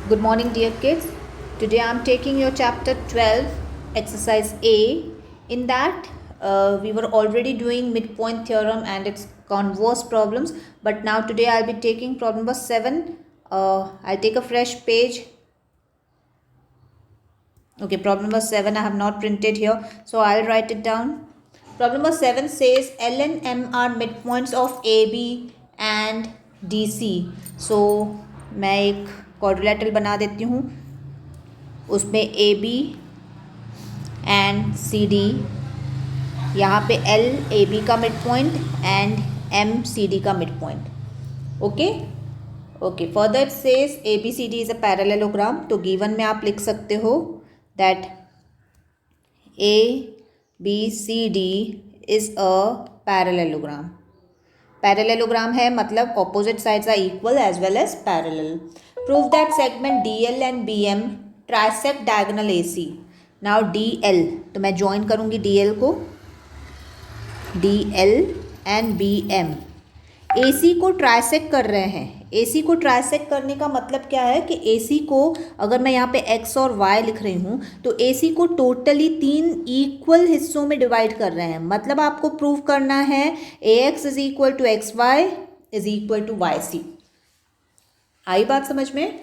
Good morning, dear kids. Today I am taking your chapter 12, exercise A. In that, we were already doing midpoint theorem and its converse problems, but now today I'll be taking problem number 7. I'll take a fresh page. Okay, problem number 7 I have not printed here, so I'll write it down. Problem number 7 says L and M are midpoints of AB and DC. So मैं एक quadrilateral बना देती हूँ, उसमें A B and C D, यहाँ पे L A B का mid point and M C D का mid point. Okay okay. Further it says A B C D is a parallelogram. तो गिवन में आप लिख सकते हो that A B C D is a parallelogram. Parallelogram है मतलब opposite sides are equal as well as parallel. Prove that segment D L and B M trisect diagonal A C. Now D L, तो मैं join करूँगी D L को, D L and B M A C को trisect कर रहे हैं. ए C को trisect करने का मतलब क्या है कि ए सी को अगर मैं यहाँ पे एक्स और वाई लिख रही हूँ तो ए सी को टोटली 3 इक्वल हिस्सों में डिवाइड कर रहे हैं. मतलब आपको प्रूव करना है A X is equal to X Y is equal to Y C. आई बात समझ में?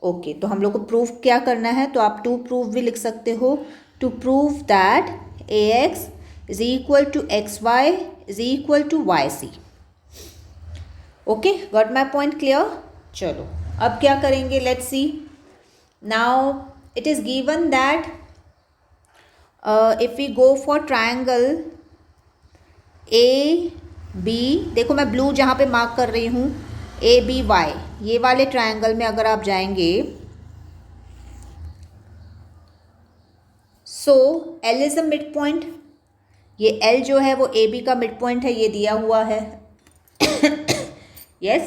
ओके तो हम लोग को प्रूव क्या करना है, तो आप टू प्रूव भी लिख सकते हो. To prove that A X is equal to X Y is equal to Y C. Okay, got my point clear? चलो अब क्या करेंगे, let's see. Now it is given that if we go for triangle A B, देखो मैं blue जहाँ पे mark कर रही हूँ ए बी वाई, ये वाले ट्राइंगल में अगर आप जाएंगे so L is a mid point. ये एल जो है वो ए बी का मिड पॉइंट है, ये दिया हुआ है. Yes,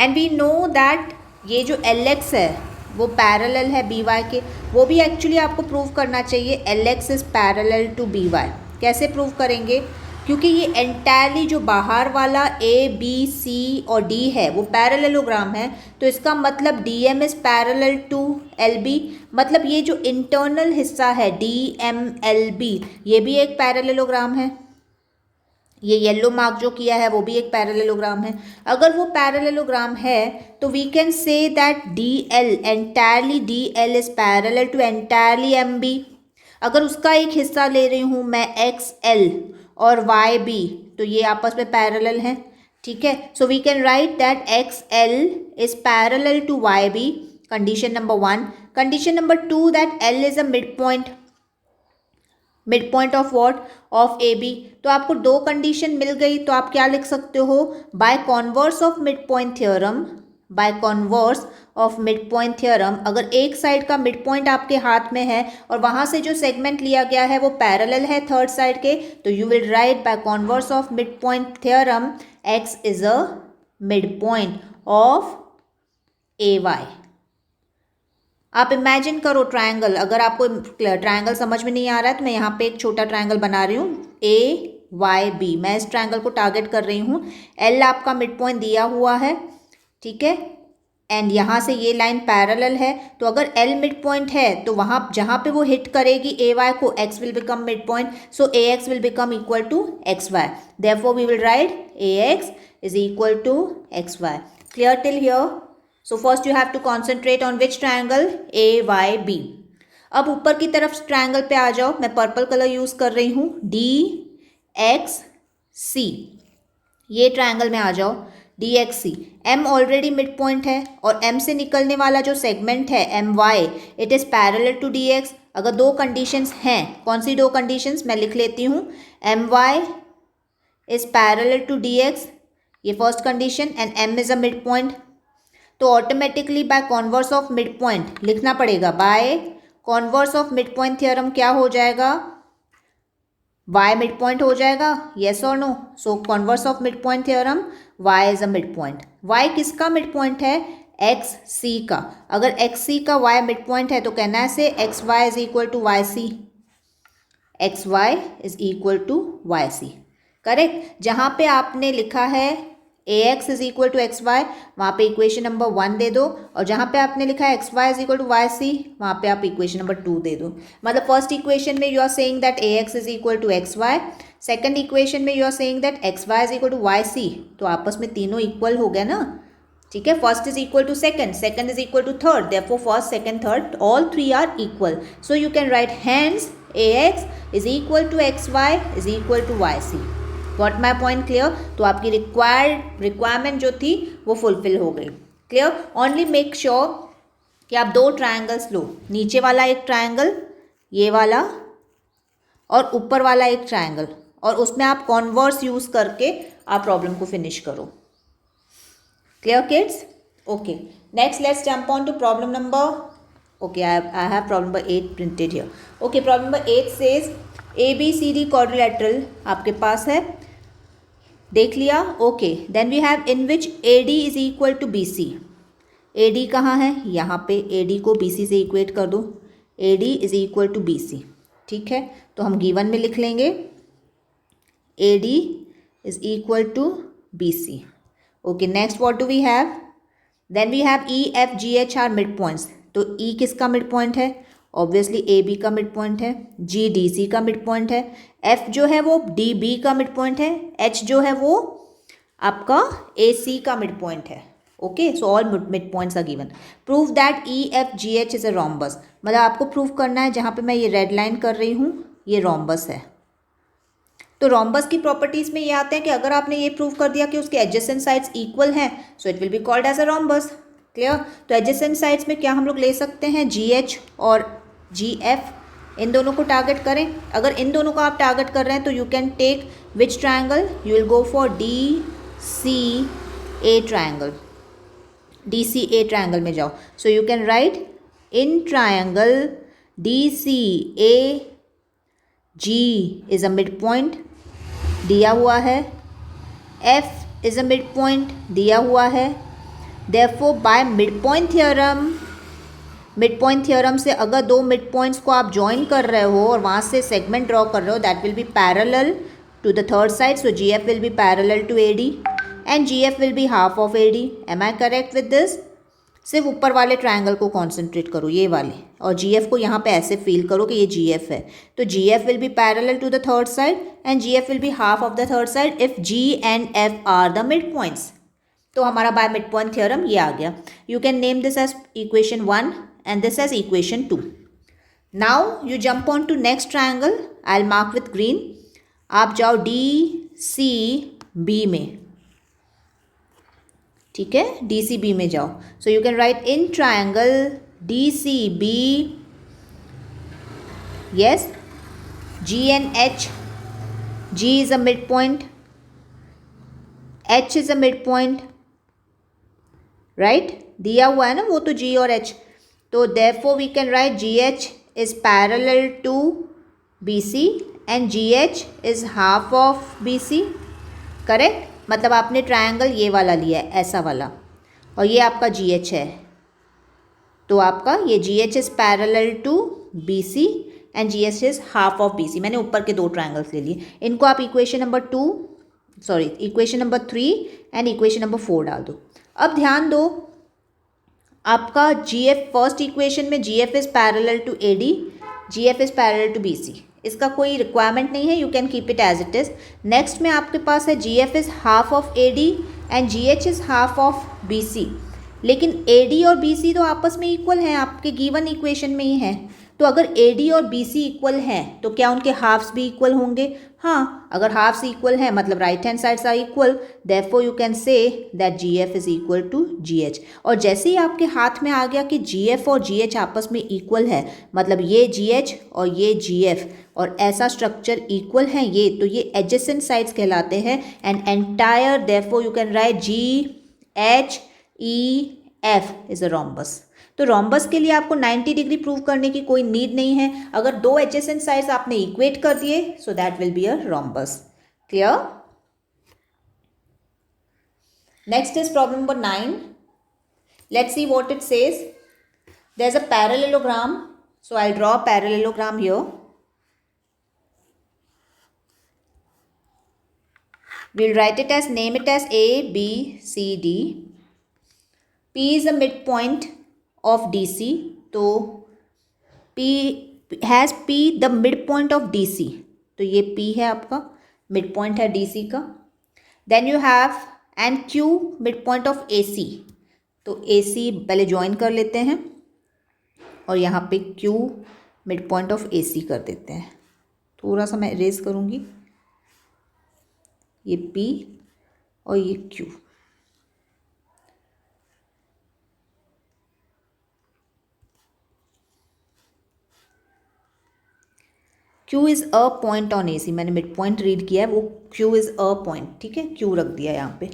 and we know that ये जो एल एक्स है वो पैरेलल है बी वाई के. वो भी एक्चुअली आपको प्रूव करना चाहिए L X is parallel to B Y. कैसे प्रूव करेंगे? क्योंकि ये एंटायरली जो बाहर वाला ए बी सी और डी है वो पैरेललोग्राम है, तो इसका मतलब D M is parallel to L B. मतलब ये जो इंटरनल हिस्सा है डी एम एल बी, ये भी एक पैरेललोग्राम है. ये येलो मार्क जो किया है वो भी एक पैरेललोग्राम है. अगर वो पैरेललोग्राम है तो we can say that D L entirely D L is parallel to entirely M B. अगर उसका एक हिस्सा ले रही हूँ मैं एक्स एल और वाई बी, तो ये आपस में पैरेलल हैं. ठीक है, so we can write that X L is parallel to Y B. Condition number 1. Condition number 2 that L is a mid point. Mid point of what? Of A B. तो आपको 2 condition मिल गई, तो आप क्या लिख सकते हो? By converse of mid point theorem, by converse of mid point theorem, अगर एक साइड का मिड पॉइंट आपके हाथ में है और वहाँ से जो सेगमेंट लिया गया है वो पैरेलल है थर्ड साइड के, तो you will write by converse of mid point theorem X is a mid point of A Y. आप इमेजिन करो ट्रायंगल, अगर आपको ट्रायंगल समझ में नहीं आ रहा है तो मैं यहाँ पे एक छोटा ट्रायंगल बना रही हूँ ए वाई बी. मैं इस ट्रायंगल को टारगेट कर रही हूँ. एल आपका मिड पॉइंट दिया हुआ है, ठीक है, एंड यहाँ से ये लाइन पैरेलल है. तो अगर एल मिड पॉइंट है तो वहाँ जहाँ पे वो हिट करेगी ए वाई को, X will become mid point, so A X will become equal to X Y. Therefore we will write A X is equal to X Y. Clear till here? So first you have to concentrate on which triangle? A, Y, B. अब ऊपर की तरफ triangle पे आ जाओ. मैं purple colour use कर रही हूँ, D, X, C. ये ट्रायंगल में आ जाओ, D X C. M already mid point है और M से निकलने वाला जो सेगमेंट है M Y, it is parallel to D X. अगर 2 कंडीशंस हैं, कौन सी 2 कंडीशंस? मैं लिख लेती हूँ. M Y is parallel to D X, ये first condition, and M is a mid point. तो automatically by converse of mid point लिखना पड़ेगा. By converse of mid point theorem क्या हो जाएगा? y मिड पॉइंट हो जाएगा. येस और no? So converse of mid point theorem y is a mid point. y किसका मिड पॉइंट है? एक्स सी का. अगर एक्स सी का y मिड पॉइंट है तो कहना है say X Y is equal to Y C. X Y is equal to Y C. Correct. जहाँ पे आपने लिखा है ax is equal to X Y, वहाँ पे इक्वेशन नंबर 1 दे दो, और जहाँ पे आपने लिखा है X Y is equal to Y C, वहाँ पे आप इक्वेशन नंबर 2 दे दो. मतलब फर्स्ट इक्वेशन में you are saying that ax is equal to X Y, second equation में you are saying that X Y is equal to Y C. तो आपस में तीनों इक्वल हो गया ना. ठीक है, first is equal to second, second is equal to third, therefore first second third all three are equal. So you can write hence ax is equal to X Y is equal to Y C. Got my point clear? तो आपकी requirement जो थी वो fulfil हो गई. Clear? Only make sure कि आप दो ट्रायंगल्स लो, नीचे वाला एक ट्रायंगल ये वाला, और ऊपर वाला एक ट्रायंगल, और उसमें आप कॉन्वर्स यूज़ करके आप प्रॉब्लम को फिनिश करो. Clear kids? Okay. Next let's jump on to problem number, okay, I have problem number 8 printed here. Okay, problem number 8 says ABCD quadrilateral आपके पास है, देख लिया. Okay, then we have in which AD is equal to BC. AD कहाँ है? यहाँ पे AD को BC से इक्वेट कर दो. AD is equal to BC. ठीक है, तो हम गिवन में लिख लेंगे AD is equal to BC. Okay, next what do we have? Then we have E F G H are mid points. तो ई किसका मिड पॉइंट है? ऑब्वियसली ए बी का मिड पॉइंट है. जी डी सी का mid point है. F जो है वो डी बी का मिड पॉइंट है. एच जो है वो आपका ए सी का मिड पॉइंट है. Okay, so all mid points are given. Prove that E F G H is a rhombus. मतलब आपको प्रूव करना है, जहाँ पे मैं ये रेड लाइन कर रही हूँ ये रोम्बस है. तो रोम्बस की प्रॉपर्टीज में ये आते हैं कि अगर आपने ये प्रूव कर दिया कि उसके एडजेसेंट साइड्स इक्वल हैं, so it will be called as a rhombus. Clear? तो एडजेसेंट साइड्स में क्या हम लोग ले सकते हैं? जी एच और जी एफ, इन दोनों को टारगेट करें. अगर इन दोनों को आप टारगेट कर रहे हैं तो you can take which triangle? You will go for D C A triangle. D C A triangle में जाओ. So you can write in triangle D C A G is a mid point दिया हुआ है, F is a mid point दिया हुआ है. Therefore by mid point theorem से अगर दो मिड पॉइंट्स को आप ज्वाइन कर रहे हो और वहाँ से सेगमेंट ड्रॉ कर रहे हो, that will be parallel to the third side. So G F will be parallel to A D and G F will be half of A D. Am I correct with this? सिर्फ ऊपर वाले triangle को concentrate करो, ये वाले, और जी F को यहाँ पे ऐसे फील करो कि ये जी एफ है. तो G F will be parallel to the third side and G F will be half of the third side if G and F are the mid points. तो हमारा बाय मिड पॉइंट थ्योरम ये आ गया. You can name this as equation 1 and this as equation 2. Now you jump on to next triangle. I will mark with green. आप जाओ D C B में. ठीक है, डी सी बी में जाओ. So you can write in triangle D C B, yes, G and H. G is a mid point, H is a mid point, right? दिया हुआ है ना वो तो जी और एच. तो therefore we can write G H is parallel to B C and G H is half of B C. Correct? मतलब आपने ट्रायंगल ये वाला लिया है, ऐसा वाला, और ये आपका जी एच है. तो आपका ये G H is parallel to B C and G H is half of B C. मैंने ऊपर के दो ट्रायंगल्स ले लिए. इनको आप equation number 3 and equation number 4 डाल दो. अब ध्यान दो, आपका जी एफ फर्स्ट इक्वेशन में G F is parallel to A D, G F is parallel to B C. इसका कोई रिक्वायरमेंट नहीं है, you can keep it as it is. Next में आपके पास है G F is half of A D and G H is half of B C. लेकिन A D और बी सी तो आपस में इक्वल हैं, आपके गिवन इक्वेशन में ही है. तो अगर ए डी और बी सी इक्वल हैं तो क्या उनके हाफ्स भी इक्वल होंगे? हाँ, अगर हाफ्स इक्वल हैं मतलब right hand sides are equal, therefore you can say that G F is equal to G H. और जैसे ही आपके हाथ में आ गया कि जी एफ और जी एच आपस में इक्वल है, मतलब ये जी एच और ये जी एफ और ऐसा स्ट्रक्चर इक्वल हैं ये, तो ये एडजेसेंट साइड्स कहलाते हैं. And entire, therefore you can write G H E F is a rhombus. तो रोम्बस के लिए आपको 90 डिग्री प्रूव करने की कोई नीड नहीं है. अगर दो एडजेसेंट साइड्स आपने इक्वेट कर दिए, so that will be a rhombus. Clear? Next is problem number 9. Let's see what it says. There is a parallelogram, so I draw a parallelogram here. we'll write it as, name it as A, B, C, D. P is the midpoint of DC. तो P has P the midpoint of DC. तो ये P है आपका midpoint है DC का. Then you have and Q midpoint of AC. तो AC पहले join कर लेते हैं और यहाँ पे Q midpoint of AC कर देते हैं. थोड़ा सा मैं इरेज करूँगी, ये P और ये Q. Q is a point on AC. मैंने मिड पॉइंट रीड किया है, वो Q इज़ अ पॉइंट. ठीक है, Q रख दिया यहाँ पे.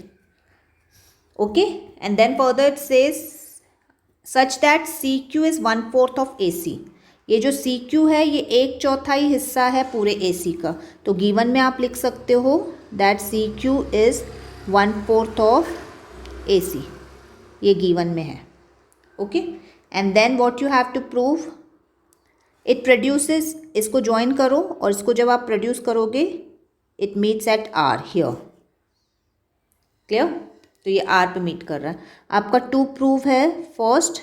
Okay, and then further it says such that CQ is 1/4 of AC. ये जो CQ है ये 1/4 हिस्सा है पूरे AC का. तो गिवन में आप लिख सकते हो that CQ is 1/4 of AC. ये गिवन में है. Okay, and then what you have to prove, it produces. इसको ज्वाइन करो और इसको जब आप प्रोड्यूस करोगे it meets at R here. Clear? तो ये R पे मीट कर रहा है. आपका 2 प्रूव है. First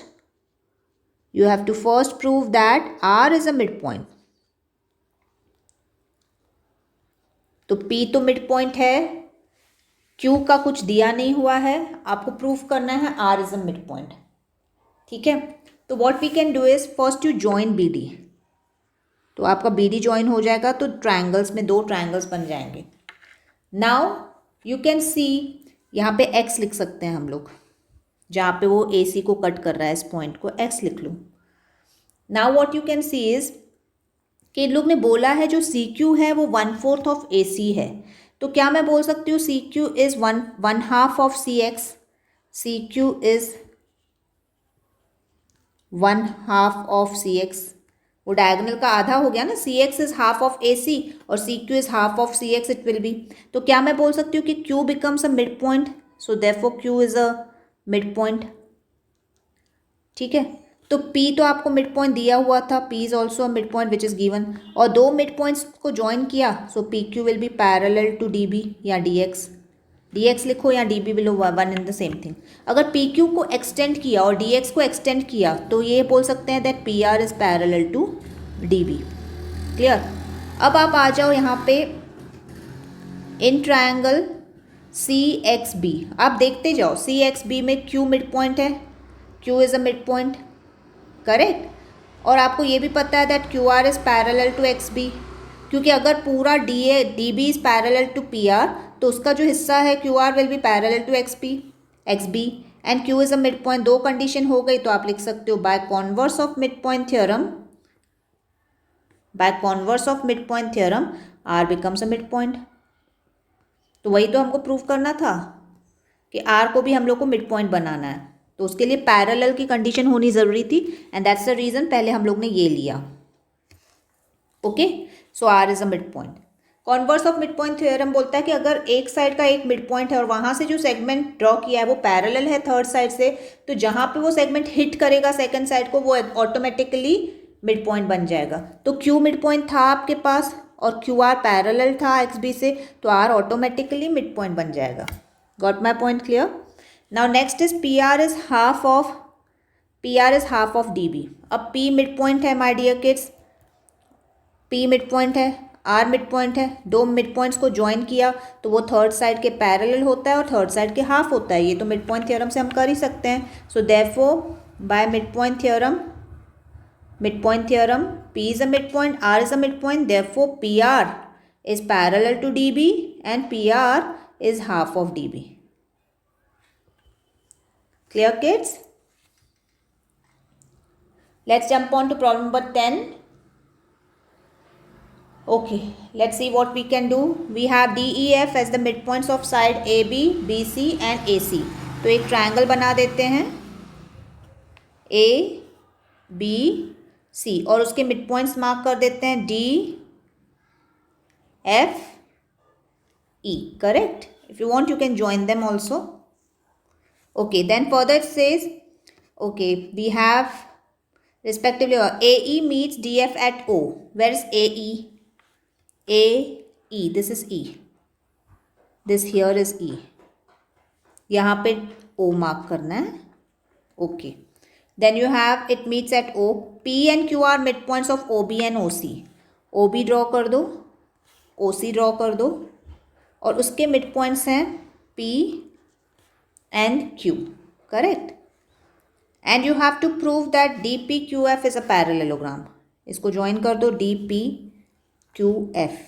you have to first prove that R is a mid point. तो P तो मिड पॉइंट है, Q का कुछ दिया नहीं हुआ है, आपको प्रूव करना है R is a mid point. ठीक है, तो what we can do is first you join BD. तो आपका BD ज्वाइन हो जाएगा तो ट्रायंगल्स में 2 ट्रायंगल्स बन जाएंगे. नाउ यू कैन सी यहाँ पे X लिख सकते हैं हम लोग, जहाँ पे वो AC को कट कर रहा है, इस पॉइंट को X लिख लूँ. Now what you can see is कि इन लोग ने बोला है जो CQ है वो 1/4 ऑफ AC है. तो क्या मैं बोल सकती हूँ CQ is 1/2 of CX. CQ is 1/2 of CX. वो डायगोनल का आधा हो गया ना. CX is half of AC और CQ is half of CX it will B. तो क्या मैं बोल सकती हूँ कि Q becomes a mid point. So therefore Q is a mid point. ठीक है, तो P तो आपको मिड पॉइंट दिया हुआ था. P is also a mid point which is given. और 2 मिड पॉइंट्स को ज्वाइन किया. सो PQ will be parallel to DB या DX. DX लिखो या DB below, one in the same thing. अगर PQ को एक्सटेंड किया और DX को एक्सटेंड किया तो ये बोल सकते हैं that PR is parallel to DB. Clear? अब आप आ जाओ यहाँ पे इन ट्रायंगल CXB. आप देखते जाओ CXB में Q मिड पॉइंट है, Q is a mid point. Correct? और आपको ये भी पता है that QR is parallel to XB. क्योंकि अगर पूरा DB is parallel to PR तो उसका जो हिस्सा है QR will be parallel to XB and Q is a mid point. 2 condition हो गई. तो आप लिख सकते हो by converse of mid point theorem, by converse of mid point theorem R becomes a mid point. तो वही तो हमको प्रूव करना था कि R को भी हम लोग को मिड पॉइंट बनाना है. तो उसके लिए पैरेलल की कंडीशन होनी ज़रूरी थी एंड दैट्स द रीज़न पहले हम लोग ने ये लिया. Okay, so R is a mid point. Converse of mid point theorem बोलता है कि अगर एक साइड का एक मिड पॉइंट है और वहाँ से जो सेगमेंट ड्रॉ किया है वो पैरेलल है थर्ड साइड से, तो जहाँ पे वो सेगमेंट हिट करेगा सेकंड साइड को वो ऑटोमेटिकली मिड पॉइंट बन जाएगा. तो Q मिड पॉइंट था आपके पास और QR पैरेलल था XB से, तो R ऑटोमेटिकली मिड पॉइंट बन जाएगा. Got my point clear? Now next is PR is half of DB. अब P मिड पॉइंट है my dear kids. P mid point है, R मिड पॉइंट है. 2 mid points को join किया तो वो थर्ड साइड के पैरेलल होता है और थर्ड साइड के हाफ होता है. ये तो मिड पॉइंट थ्योरम से हम कर ही सकते हैं. So therefore by mid point theorem P is a midpoint, R is a midpoint, therefore PR is parallel to DB and PR is half of DB. Clear kids? Let's jump on to problem number 10. Okay, let's see what we can do. We have DEF as the midpoints of side AB, BC and AC. तो एक triangle बना देते हैं A, B, C और उसके mid points mark कर देते हैं D, F, E. Correct? If you want you can join them also. Okay, then further it says, okay, we have respectively AE meets DF at O. Where is AE? AE, this is E. This here is E, यहाँ पे O mark करना है, okay. Then you have it meets at O, P and Q are mid points of O B and O C, O B draw कर दो, O C draw कर दो, और उसके मिड पॉइंट्स हैं P and Q, correct. And you have to prove that D P Q F is a parallelogram, इसको join कर दो D P Q F.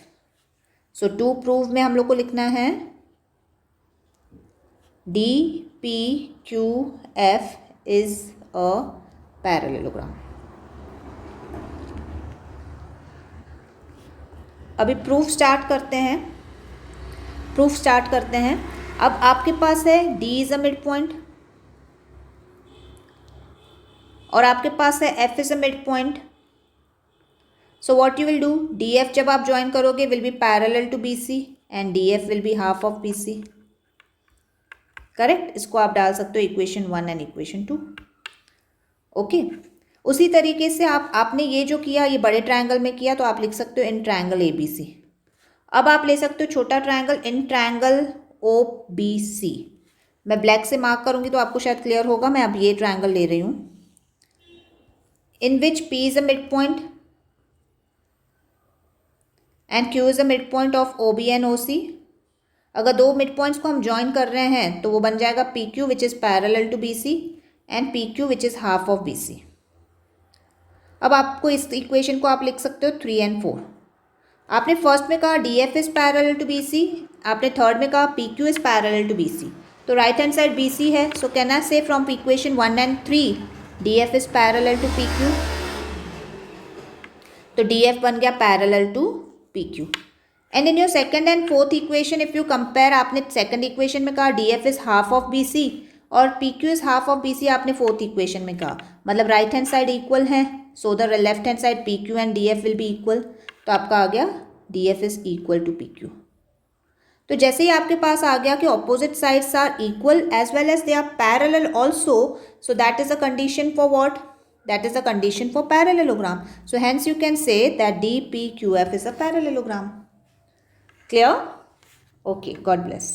So to prove में हम लोग को लिखना है D P Q F is a parallelogram. अभी प्रूफ स्टार्ट करते हैं, अब आपके पास है D is a mid point और आपके पास है F is a mid point. So what you will do, DF जब आप ज्वाइन करोगे will be parallel to BC and DF will be half of BC, correct. इसको आप डाल सकते हो इक्वेशन 1 एंड इक्वेशन 2, ओके। उसी तरीके से आपने ये जो किया ये बड़े ट्रायंगल में किया, तो आप लिख सकते हो इन ट्रायंगल ABC। अब आप ले सकते हो छोटा ट्रायंगल, इन ट्रायंगल OBC। मैं ब्लैक से मार्क करूंगी तो आपको शायद क्लियर होगा। मैं अब ये ट्रायंगल ले रही हूँ, इन विच P is a mid point and Q is a mid point of OB and OC। अगर दो मिड पॉइंट्स को हम ज्वाइन कर रहे हैं तो वो बन जाएगा PQ which is parallel to BC and PQ which is half of BC। अब आपको इस इक्वेशन को आप लिख सकते हो 3 and 4। आपने फर्स्ट में कहा DF is parallel to BC, आपने थर्ड में कहा PQ is parallel to BC, तो राइट हैंड साइड BC है। So can I say from equation 1 and 3 DF is parallel to PQ, तो DF बन गया parallel to PQ। And in your second and fourth equation if you compare, आपने second equation में कहा DF is half of BC और PQ is half of BC, आपने fourth equation में कहा, मतलब राइट हैंड साइड इक्वल है, so the left hand side PQ and DF will be equal, तो आपका आ गया DF is equal to PQ। तो जैसे ही आपके पास आ गया कि opposite sides are equal as well as they are parallel also, so that is a condition for what, that is a condition for parallelogram. So hence you can say that DPQF is a parallelogram. Clear? Okay, God bless.